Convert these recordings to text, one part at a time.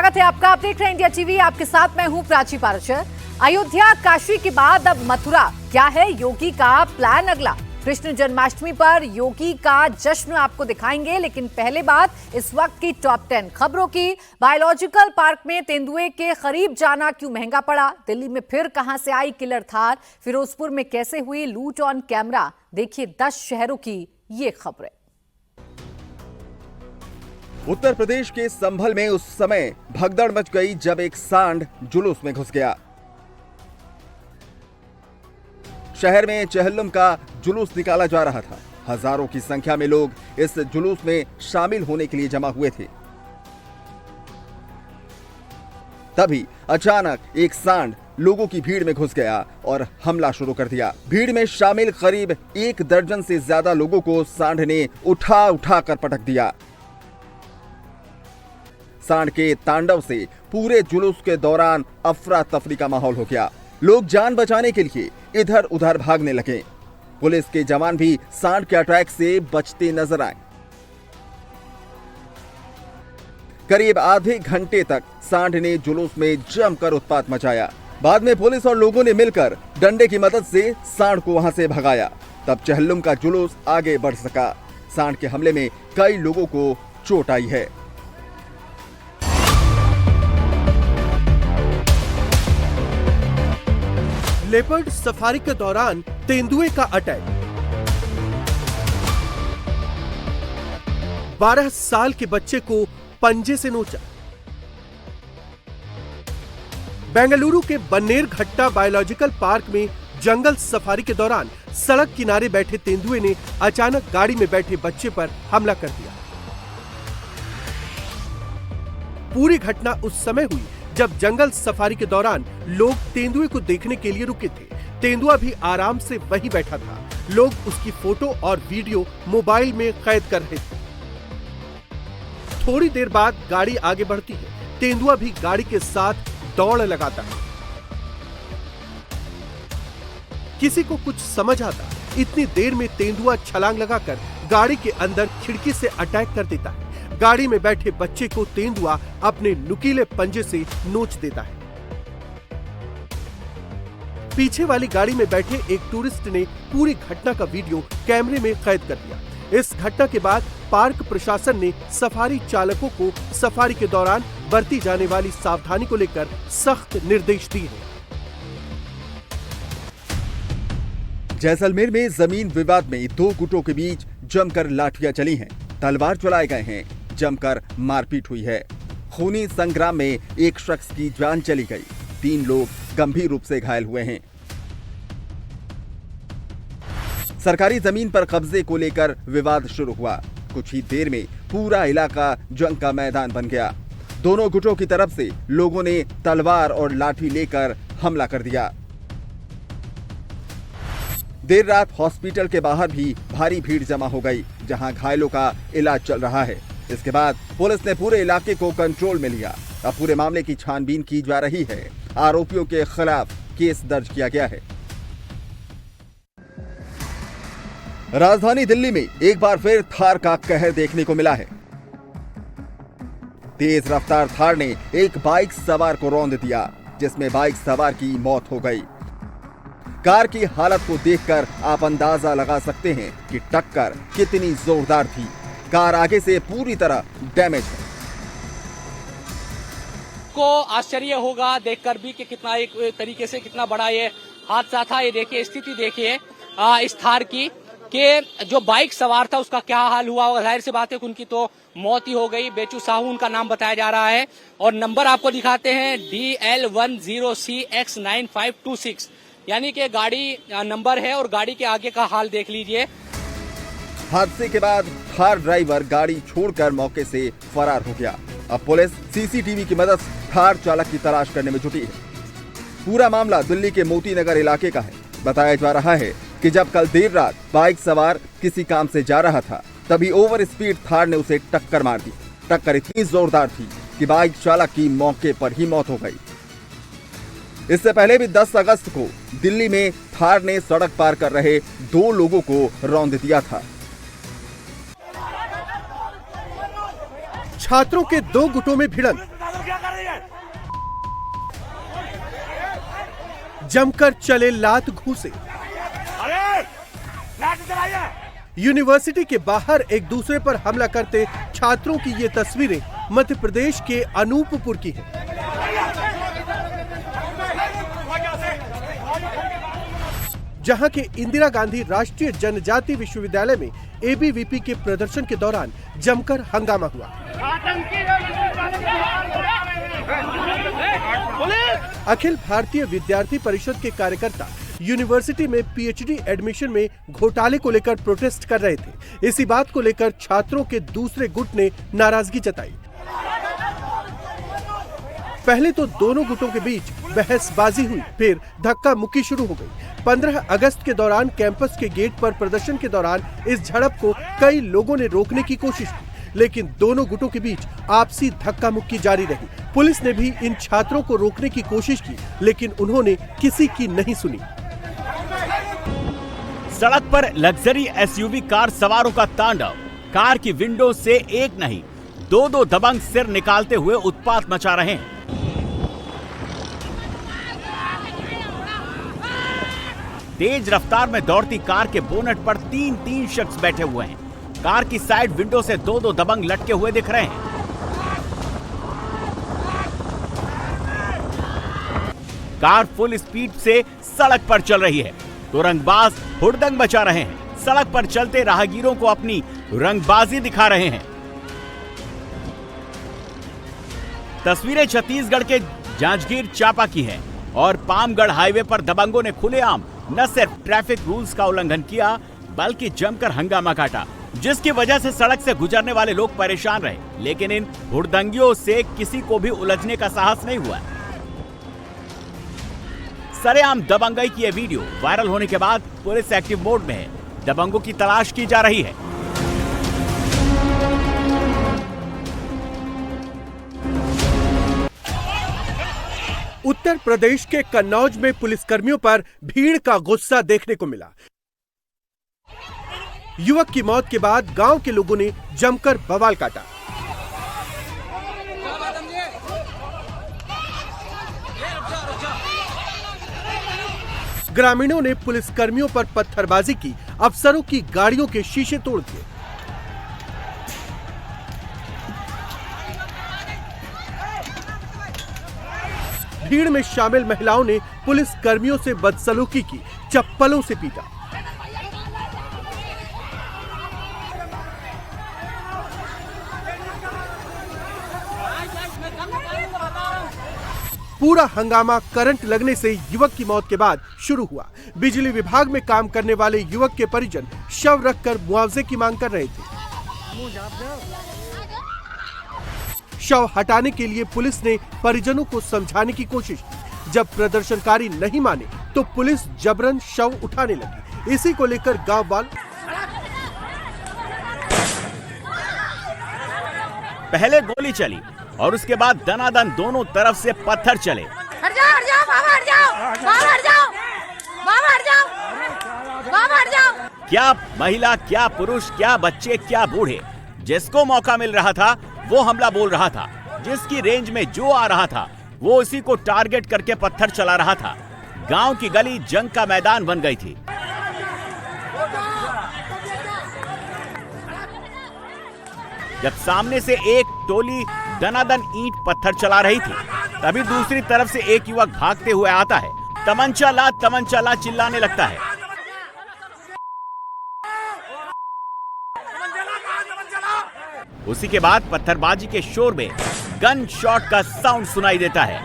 स्वागत है आपका। आप देख रहे हैं इंडिया टीवी, आपके साथ मैं हूं प्राची पारशर। अयोध्या काशी के बाद अब मथुरा, क्या है योगी का प्लान अगला? कृष्ण जन्माष्टमी पर योगी का जश्न आपको दिखाएंगे, लेकिन पहले बात इस वक्त की टॉप 10 खबरों की। बायोलॉजिकल पार्क में तेंदुए के करीब जाना क्यों महंगा पड़ा? दिल्ली में फिर कहां से आई किलर थार? फिरोजपुर में कैसे हुई लूट ऑन कैमरा? देखिए 10 शहरों की ये खबरें। उत्तर प्रदेश के संभल में उस समय भगदड़ मच गई जब एक सांड जुलूस में घुस गया। शहर में चहल्लुम का जुलूस निकाला जा रहा था। हजारों की संख्या में लोग इस जुलूस में शामिल होने के लिए जमा हुए थे। तभी अचानक एक सांड लोगों की भीड़ में घुस गया और हमला शुरू कर दिया। भीड़ में शामिल करीब 1 दर्जन से ज्यादा लोगों को सांड ने उठा उठा कर पटक दिया। सांड के तांडव से पूरे जुलूस के दौरान अफरा तफरी का माहौल हो गया। लोग जान बचाने के लिए इधर उधर भागने लगे। पुलिस के जवान भी सांड के अटैक से बचते नजर आए। करीब आधे घंटे तक सांड ने जुलूस में जमकर उत्पात मचाया। बाद में पुलिस और लोगों ने मिलकर डंडे की मदद से सांड को वहां से भगाया। तब चहल्लुम का जुलूस आगे बढ़ सका। सांड के हमले में कई लोगों को चोट आई है। लेपर्ड सफारी के दौरान तेंदुए का अटैक। 12 साल के बच्चे को पंजे से नोचा। बेंगलुरु के बन्नेरघट्टा बायोलॉजिकल पार्क में जंगल सफारी के दौरान सड़क किनारे बैठे तेंदुए ने अचानक गाड़ी में बैठे बच्चे पर हमला कर दिया। पूरी घटना उस समय हुई जब जंगल सफारी के दौरान लोग तेंदुए को देखने के लिए रुके थे। तेंदुआ भी आराम से वहीं बैठा था। लोग उसकी फोटो और वीडियो मोबाइल में कैद कर रहे थे। थोड़ी देर बाद गाड़ी आगे बढ़ती है। तेंदुआ भी गाड़ी के साथ दौड़ लगाता है। किसी को कुछ समझ आता, इतनी देर में तेंदुआ छलांग लगाकर गाड़ी के अंदर खिड़की से अटैक कर देता है। गाड़ी में बैठे बच्चे को तेंदुआ अपने नुकीले पंजे से नोच देता है। पीछे वाली गाड़ी में बैठे एक टूरिस्ट ने पूरी घटना का वीडियो कैमरे में कैद कर दिया। इस घटना के बाद पार्क प्रशासन ने सफारी चालकों को सफारी के दौरान बरती जाने वाली सावधानी को लेकर सख्त निर्देश दिए हैं। जैसलमेर में जमीन विवाद में 2 गुटों के बीच जमकर लाठियां चली हैं, तलवार चलाए गए हैं, जमकर मारपीट हुई है। खूनी संग्राम में एक शख्स की जान चली गई। 3 लोग गंभीर रूप से घायल हुए हैं। सरकारी जमीन पर कब्जे को लेकर विवाद शुरू हुआ। कुछ ही देर में पूरा इलाका जंग का मैदान बन गया। दोनों गुटों की तरफ से लोगों ने तलवार और लाठी लेकर हमला कर दिया। देर रात हॉस्पिटल के बाहर भी भारी भीड़ जमा हो गई, जहां घायलों का इलाज चल रहा है। इसके बाद पुलिस ने पूरे इलाके को कंट्रोल में लिया। अब पूरे मामले की छानबीन की जा रही है। आरोपियों के खिलाफ केस दर्ज किया गया है। राजधानी दिल्ली में एक बार फिर थार का कहर देखने को मिला है। तेज रफ्तार थार ने एक बाइक सवार को रौंद दिया, जिसमें बाइक सवार की मौत हो गई। कार की हालत को देखकर आप अंदाजा लगा सकते हैं कि टक्कर कितनी जोरदार थी। कार आगे से पूरी तरह डैमेज है। को आश्चर्य होगा देखकर भी कि कितना एक तरीके से कितना बड़ा ये हादसा था। ये देखिए, स्थिति देखिए इस थार की कि जो बाइक सवार था उसका क्या हाल हुआ। जाहिर सी बात है कि उनकी तो मौत ही हो गई। बेचू साहू उनका नाम बताया जा रहा है और नंबर आपको दिखाते हैं DL10CX9526, यानी कि गाड़ी नंबर है और गाड़ी के आगे का हाल देख लीजिए। हादसे के बाद थार ड्राइवर गाड़ी छोड़कर मौके से फरार हो गया। अब पुलिस सीसीटीवी की मदद से थार चालक की तलाश करने में जुटी है। पूरा मामला दिल्ली के मोती नगर इलाके का है। बताया जा रहा है कि जब कल देर रात बाइक सवार किसी काम से जा रहा था, तभी ओवर स्पीड थार ने उसे टक्कर मार दी। टक्कर इतनी जोरदार थी कि बाइक चालक की मौके पर ही मौत हो गई। इससे पहले भी 10 अगस्त को दिल्ली में थार ने सड़क पार कर रहे 2 लोगों को रौंद दिया था। छात्रों के 2 गुटों में भिड़ंत। जमकर चले लात घूंसे। यूनिवर्सिटी के बाहर एक दूसरे पर हमला करते छात्रों की ये तस्वीरें मध्य प्रदेश के अनूपपुर की हैं। जहां के इंदिरा गांधी राष्ट्रीय जनजाति विश्वविद्यालय में एबीवीपी के प्रदर्शन के दौरान जमकर हंगामा हुआ। अखिल भारतीय विद्यार्थी परिषद के कार्यकर्ता यूनिवर्सिटी में पीएचडी एडमिशन में घोटाले को लेकर प्रोटेस्ट कर रहे थे। इसी बात को लेकर छात्रों के दूसरे गुट ने नाराजगी जताई। पहले तो दोनों गुटों के बीच बहसबाजी हुई, फिर धक्का मुक्की शुरू हो गई। 15 अगस्त के दौरान कैंपस के गेट पर प्रदर्शन के दौरान इस झड़प को कई लोगों ने रोकने की कोशिश की, लेकिन दोनों गुटों के बीच आपसी धक्का मुक्की जारी रही। पुलिस ने भी इन छात्रों को रोकने की कोशिश की, लेकिन उन्होंने किसी की नहीं सुनी। सड़क पर लग्जरी एसयूवी कार सवारों का तांडव। कार की विंडो से एक नहीं, दो दबंग सिर निकालते हुए उत्पात मचा रहे हैं। तेज रफ्तार में दौड़ती कार के बोनट पर तीन शख्स बैठे हुए हैं। कार की साइड विंडो से दो दबंग लटके हुए दिख रहे हैं। कार फुल स्पीड से सड़क पर चल रही है तो रंगबाज हुड़दंग मचा रहे हैं। सड़क पर चलते राहगीरों को अपनी रंगबाजी दिखा रहे हैं। तस्वीरें छत्तीसगढ़ के जांजगीर चांपा की हैं और पामगढ़ हाईवे पर दबंगों ने खुलेआम न सिर्फ ट्रैफिक रूल्स का उल्लंघन किया बल्कि जमकर हंगामा काटा, जिसकी वजह से सड़क से गुजरने वाले लोग परेशान रहे। लेकिन इन हुड़दंगियों से किसी को भी उलझने का साहस नहीं हुआ। सरेआम दबंगई की यह वीडियो वायरल होने के बाद पुलिस एक्टिव मोड में है। दबंगों की तलाश की जा रही है। उत्तर प्रदेश के कन्नौज में पुलिसकर्मियों पर भीड़ का गुस्सा देखने को मिला। युवक की मौत के बाद गांव के लोगों ने जमकर बवाल काटा। ग्रामीणों ने पुलिसकर्मियों पर पत्थरबाजी की, अफसरों की गाड़ियों के शीशे तोड़ दिए। भीड़ में शामिल महिलाओं ने पुलिस कर्मियों से बदसलूकी की, चप्पलों से पीटा। पूरा हंगामा करंट लगने से युवक की मौत के बाद शुरू हुआ। बिजली विभाग में काम करने वाले युवक के परिजन शव रखकर मुआवजे की मांग कर रहे थे। शव हटाने के लिए पुलिस ने परिजनों को समझाने की कोशिश की। जब प्रदर्शनकारी नहीं माने तो पुलिस जबरन शव उठाने लगी। इसी को लेकर गांव वाले पहले गोली चली और उसके बाद दनादन दोनों तरफ से पत्थर चले। हट जाओ बाबा, हट जाओ बाबा, हट जाओ बाबा, हट जाओ बाबा, हट जाओ। क्या महिला, क्या पुरुष, क्या बच्चे, क्या बूढ़े, जिसको मौका मिल रहा था वो हमला बोल रहा था। जिसकी रेंज में जो आ रहा था वो उसी को टारगेट करके पत्थर चला रहा था। गांव की गली जंग का मैदान बन गई थी। जब सामने से एक टोली दनादन ईंट पत्थर चला रही थी, तभी दूसरी तरफ से एक युवक भागते हुए आता है। तमंचा ला चिल्लाने लगता है। उसी के बाद पत्थरबाजी के शोर में गन शॉट का साउंड सुनाई देता है।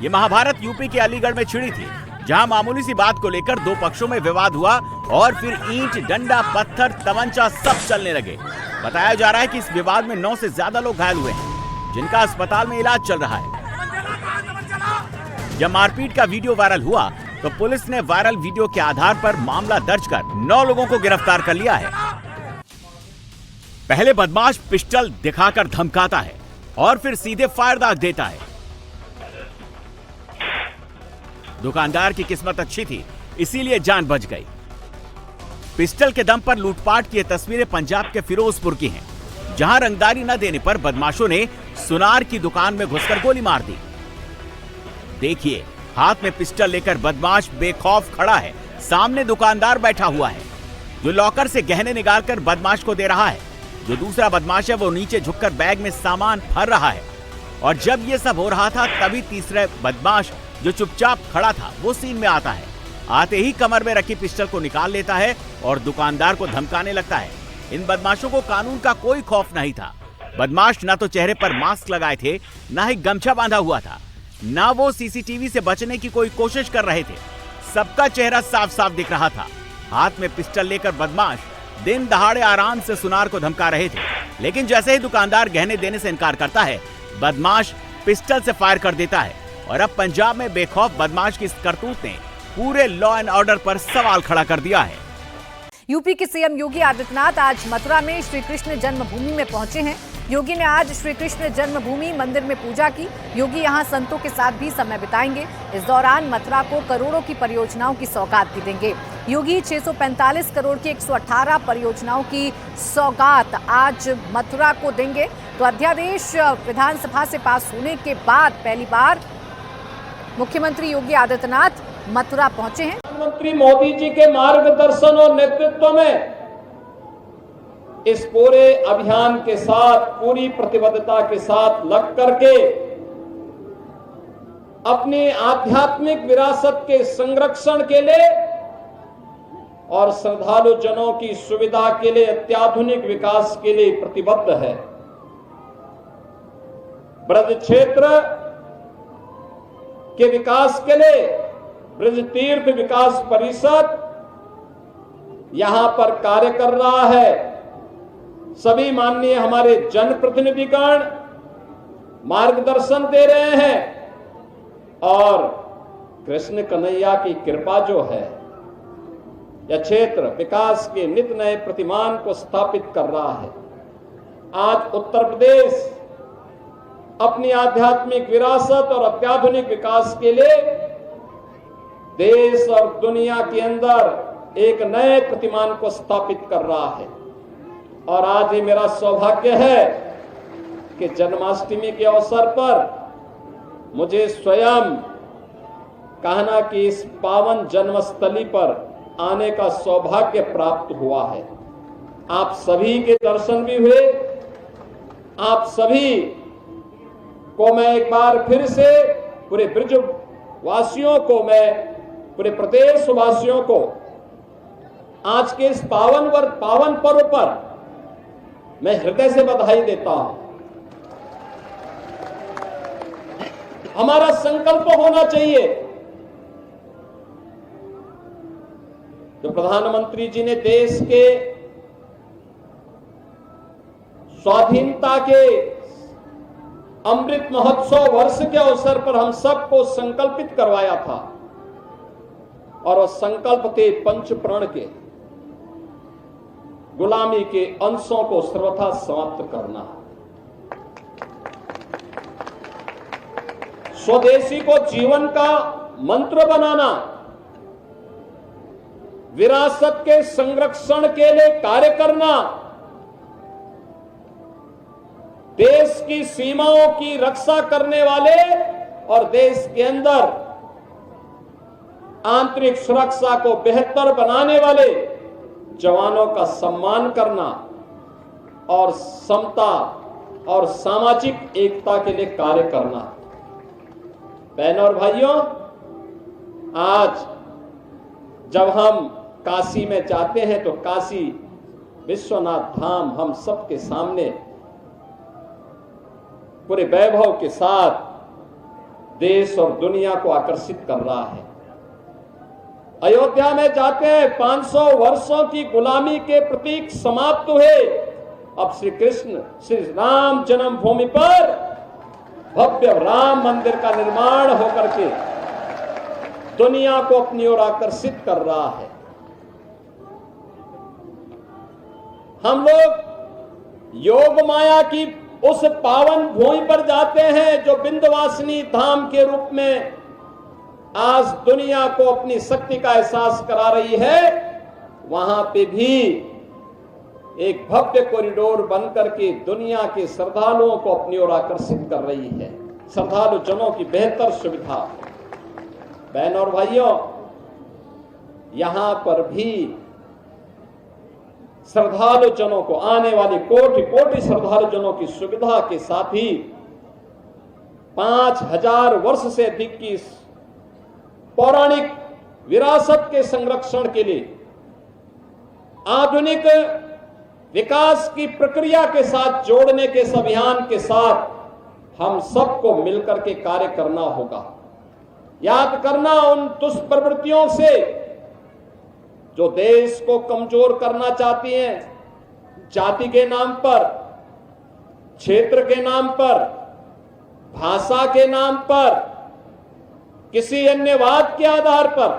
यह महाभारत यूपी के अलीगढ़ में छिड़ी थी, जहां मामूली सी बात को लेकर दो पक्षों में विवाद हुआ और फिर ईंट, डंडा, पत्थर, तमंचा सब चलने लगे। बताया जा रहा है कि इस विवाद में 9 से ज्यादा लोग घायल हुए हैं, जिनका अस्पताल में इलाज चल रहा है। जब मारपीट का वीडियो वायरल हुआ तो पुलिस ने वायरल वीडियो के आधार पर मामला दर्ज कर 9 लोगों को गिरफ्तार कर लिया है। पहले बदमाश पिस्टल दिखाकर धमकाता है और फिर सीधे फायर दाग देता है। दुकानदार की किस्मत अच्छी थी, इसीलिए जान बच गई। पिस्टल के दम पर लूटपाट की तस्वीरें पंजाब के फिरोजपुर की हैं, जहां रंगदारी न देने पर बदमाशों ने सुनार की दुकान में घुसकर गोली मार दी। देखिए, हाथ में पिस्टल लेकर बदमाश बेखौफ खड़ा है। सामने दुकानदार बैठा हुआ है जो लॉकर से गहने निकालकर बदमाश को दे रहा है। जो दूसरा बदमाश है वो नीचे झुककर बैग में सामान भर रहा है। और जब ये सब हो रहा था तभी तीसरा बदमाश जो चुपचाप खड़ा था वो सीन में आता है। आते ही कमर में रखी पिस्टल को निकाल लेता है और दुकानदार को धमकाने लगता है। इन बदमाशों को कानून का कोई खौफ नहीं था। बदमाश ना तो चेहरे पर मास्क लगाए थे, ना ही गमछा बांधा हुआ था, ना वो सीसीटीवी से बचने की कोई कोशिश कर रहे थे। सबका चेहरा साफ साफ दिख रहा था। हाथ में पिस्टल लेकर बदमाश दिन दहाड़े आराम से सुनार को धमका रहे थे। लेकिन जैसे ही दुकानदार गहने देने से इनकार करता है, बदमाश पिस्टल से फायर कर देता है। और अब पंजाब में बेखौफ बदमाश की इस करतूत ने पूरे लॉ एंड ऑर्डर पर सवाल खड़ा कर दिया है। यूपी के सीएम योगी आदित्यनाथ आज मथुरा में श्री कृष्ण जन्मभूमि में पहुंचे हैं। योगी ने आज श्री कृष्ण जन्मभूमि मंदिर में पूजा की। योगी यहां संतों के साथ भी समय बिताएंगे। इस दौरान मथुरा को करोड़ों की परियोजनाओं की सौगात भी देंगे। योगी 645 करोड़ की 118 परियोजनाओं की सौगात आज मथुरा को देंगे। तो अध्यादेश विधानसभा से पास होने के बाद पहली बार मुख्यमंत्री योगी आदित्यनाथ मथुरा पहुंचे हैं। प्रधानमंत्री मोदी जी के मार्गदर्शन और नेतृत्व में इस पूरे अभियान के साथ पूरी प्रतिबद्धता के साथ लग करके अपनी आध्यात्मिक विरासत के संरक्षण के लिए और श्रद्धालु जनों की सुविधा के लिए अत्याधुनिक विकास के लिए प्रतिबद्ध है। ब्रज क्षेत्र के विकास के लिए ब्रज तीर्थ विकास परिषद यहां पर कार्य कर रहा है। सभी माननीय हमारे जनप्रतिनिधिगण मार्गदर्शन दे रहे हैं और कृष्ण कन्हैया की कृपा जो है यह क्षेत्र विकास के नित नए प्रतिमान को स्थापित कर रहा है। आज उत्तर प्रदेश अपनी आध्यात्मिक विरासत और अत्याधुनिक विकास के लिए देश और दुनिया के अंदर एक नए प्रतिमान को स्थापित कर रहा है। और आज ये मेरा सौभाग्य है कि जन्माष्टमी के अवसर पर मुझे स्वयं कहना कि इस पावन जन्मस्थली पर आने का सौभाग्य प्राप्त हुआ है। आप सभी के दर्शन भी हुए। आप सभी को मैं एक बार फिर से पूरे ब्रज वासियों को, मैं पूरे प्रदेश वासियों को आज के इस पावन पर्व पर मैं हृदय से बधाई देता हूं। हमारा संकल्प होना चाहिए जो प्रधानमंत्री जी ने देश के स्वाधीनता के अमृत महोत्सव वर्ष के अवसर पर हम सबको संकल्पित करवाया था और वह संकल्प थे पंचप्रण के, गुलामी के अंशों को सर्वथा समाप्त करना, स्वदेशी को जीवन का मंत्र बनाना, विरासत के संरक्षण के लिए कार्य करना, देश की सीमाओं की रक्षा करने वाले और देश के अंदर आंतरिक सुरक्षा को बेहतर बनाने वाले जवानों का सम्मान करना और समता और सामाजिक एकता के लिए कार्य करना। बहनों और भाइयों, आज जब हम काशी में जाते हैं तो काशी विश्वनाथ धाम हम सबके सामने पूरे वैभव के साथ देश और दुनिया को आकर्षित कर रहा है। अयोध्या में जाते हैं, 500 वर्षों की गुलामी के प्रतीक समाप्त हुए। अब श्री राम जन्मभूमि पर भव्य राम मंदिर का निर्माण होकर के दुनिया को अपनी ओर आकर्षित कर रहा है। हम लोग योग माया की उस पावन भूमि पर जाते हैं जो विंध्यवासिनी धाम के रूप में आज दुनिया को अपनी शक्ति का एहसास करा रही है। वहां पे भी एक भव्य कॉरिडोर बनकर के दुनिया के श्रद्धालुओं को अपनी ओर आकर्षित कर रही है। श्रद्धालु जनों की बेहतर सुविधा बहनों और भाइयों, यहां पर भी श्रद्धालु जनों को, आने वाली कोटि कोटि श्रद्धालु जनों की सुविधा के साथ ही 5000 वर्ष से अधिक की पौराणिक विरासत के संरक्षण के लिए आधुनिक विकास की प्रक्रिया के साथ जोड़ने के इस अभियान के साथ हम सबको मिलकर के कार्य करना होगा। याद करना उन दुष्प्रवृत्तियों से जो देश को कमजोर करना चाहती हैं, जाति के नाम पर, क्षेत्र के नाम पर, भाषा के नाम पर, किसी अन्य वाद के आधार पर,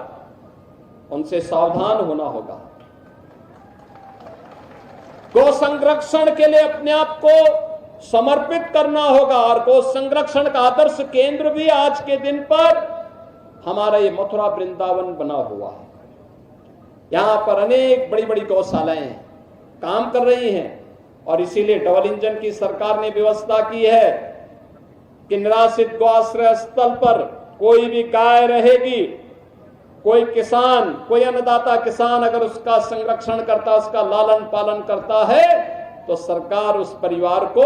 उनसे सावधान होना होगा। गौ संरक्षण के लिए अपने आप को समर्पित करना होगा और गौ संरक्षण का आदर्श केंद्र भी आज के दिन पर हमारा ये मथुरा वृंदावन बना हुआ है। यहां पर अनेक बड़ी बड़ी गौशालाएं काम कर रही हैं और इसीलिए डबल इंजन की सरकार ने व्यवस्था की है कि निराश्रित गौ आश्रय स्थल पर कोई भी गाय रहेगी, कोई किसान, कोई अन्नदाता किसान अगर उसका संरक्षण करता, उसका लालन पालन करता है, तो सरकार उस परिवार को,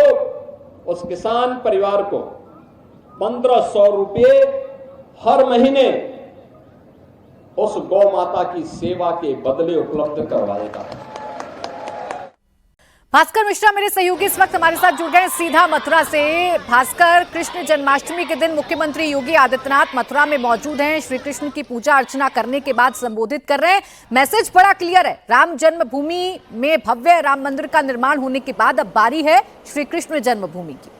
उस किसान परिवार को 1500 रुपये हर महीने उस गौ माता की सेवा के बदले उपलब्ध करवाएगा। भास्कर मिश्रा मेरे सहयोगी इस वक्त हमारे साथ जुड़ गए सीधा मथुरा से। भास्कर, कृष्ण जन्माष्टमी के दिन मुख्यमंत्री योगी आदित्यनाथ मथुरा में मौजूद हैं, श्री कृष्ण की पूजा अर्चना करने के बाद संबोधित कर रहे हैं। मैसेज बड़ा क्लियर है, राम जन्मभूमि में भव्य राम मंदिर का निर्माण होने के बाद अब बारी है श्री कृष्ण जन्मभूमि की।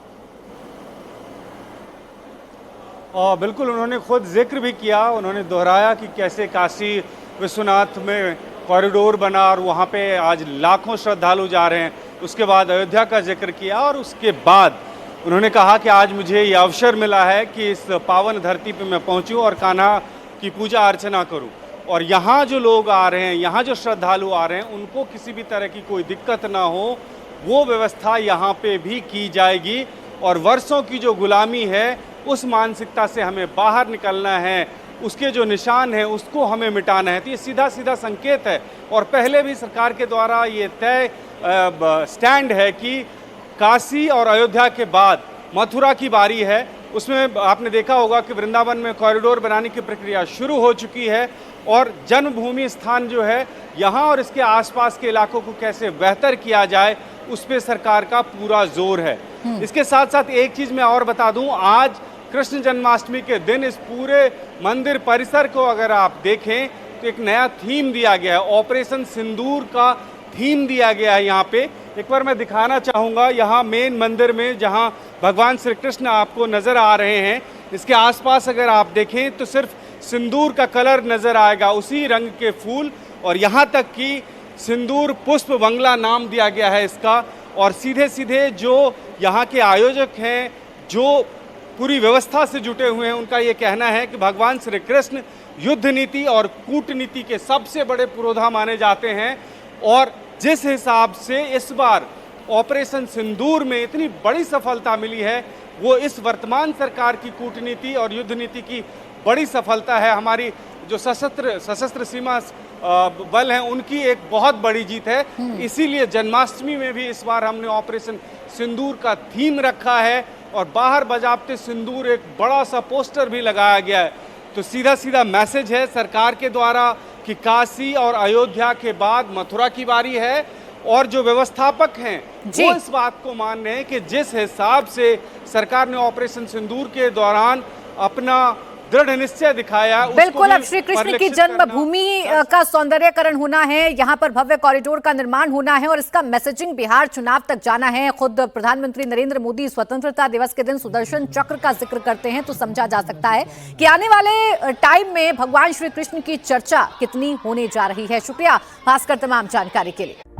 और बिल्कुल उन्होंने खुद जिक्र भी किया, उन्होंने दोहराया कि कैसे काशी विश्वनाथ में कॉरिडोर बना और वहाँ पे आज लाखों श्रद्धालु जा रहे हैं। उसके बाद अयोध्या का जिक्र किया और उसके बाद उन्होंने कहा कि आज मुझे ये अवसर मिला है कि इस पावन धरती पे मैं पहुँचूँ और कान्हा की पूजा अर्चना करूँ। और यहाँ जो लोग आ रहे हैं, यहाँ जो श्रद्धालु आ रहे हैं, उनको किसी भी तरह की कोई दिक्कत ना हो, वो व्यवस्था यहाँ पे भी की जाएगी। और वर्षों की जो गुलामी है, उस मानसिकता से हमें बाहर निकलना है, उसके जो निशान हैं उसको हमें मिटाना है। तो ये सीधा सीधा संकेत है। और पहले भी सरकार के द्वारा ये तय स्टैंड है कि काशी और अयोध्या के बाद मथुरा की बारी है। उसमें आपने देखा होगा कि वृंदावन में कॉरिडोर बनाने की प्रक्रिया शुरू हो चुकी है और जन्मभूमि स्थान जो है यहाँ और इसके आसपास के इलाकों को कैसे बेहतर किया जाए, उस पर सरकार का पूरा जोर है। इसके साथ साथ एक चीज़ मैं और बता दूं, आज कृष्ण जन्माष्टमी के दिन इस पूरे मंदिर परिसर को अगर आप देखें तो एक नया थीम दिया गया है, ऑपरेशन सिंदूर का थीम दिया गया है। यहाँ पे एक बार मैं दिखाना चाहूँगा, यहाँ मेन मंदिर में जहाँ भगवान श्री कृष्ण आपको नज़र आ रहे हैं, इसके आसपास अगर आप देखें तो सिर्फ सिंदूर का कलर नज़र आएगा, उसी रंग के फूल, और यहाँ तक कि सिंदूर पुष्प बंगला नाम दिया गया है इसका। और सीधे सीधे जो यहाँ के आयोजक हैं, जो पूरी व्यवस्था से जुटे हुए हैं, उनका ये कहना है कि भगवान श्री कृष्ण युद्ध नीति और कूटनीति के सबसे बड़े पुरोधा माने जाते हैं। और जिस हिसाब से इस बार ऑपरेशन सिंदूर में इतनी बड़ी सफलता मिली है, वो इस वर्तमान सरकार की कूटनीति और युद्ध नीति की बड़ी सफलता है। हमारी जो सशस्त्र सीमा बल हैं, उनकी एक बहुत बड़ी जीत है। इसीलिए जन्माष्टमी में भी इस बार हमने ऑपरेशन सिंदूर का थीम रखा है और बाहर बजाबते सिंदूर एक बड़ा सा पोस्टर भी लगाया गया है। तो सीधा सीधा मैसेज है सरकार के द्वारा कि काशी और अयोध्या के बाद मथुरा की बारी है। और जो व्यवस्थापक हैं वो इस बात को मान रहे हैं कि जिस हिसाब से सरकार ने ऑपरेशन सिंदूर के दौरान अपना दृढ़ निश्चय दिखाया, बिल्कुल अब श्री कृष्ण की जन्मभूमि का सौंदर्यकरण होना है, यहाँ पर भव्य कॉरिडोर का निर्माण होना है और इसका मैसेजिंग बिहार चुनाव तक जाना है। खुद प्रधानमंत्री नरेंद्र मोदी स्वतंत्रता दिवस के दिन सुदर्शन चक्र का जिक्र करते हैं, तो समझा जा सकता है कि आने वाले टाइम में भगवान श्री कृष्ण की चर्चा कितनी होने जा रही है। शुक्रिया भास्कर तमाम जानकारी के लिए।